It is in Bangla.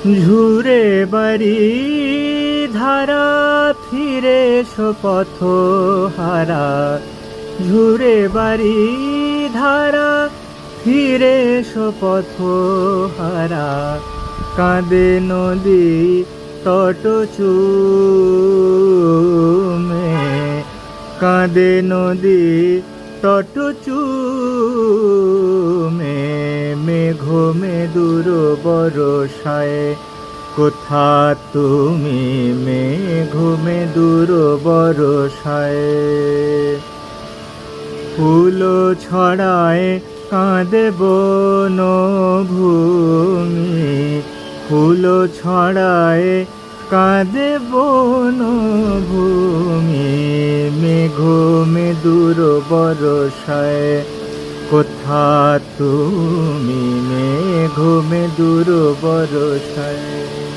ঝুরে বাড়ি ধারা ফিরে পথ হারা, ঝুরে বাড়ি ধারা ফিরে পথ হারা, কাঁদে নদী তট চুমে, কাঁদে নদী তট চুমে, মেঘ মেদুর বরষায় কোথা তুমি, মেঘ মেদুর বরষায়। ফুল ছড়ায় কাঁদে বনভূমি, ফুল ছড়ায় কাঁদে বনভূমি, মেঘ মেদুর বরষায় কোথা তুমি, মেঘ মেদুর বরষায়।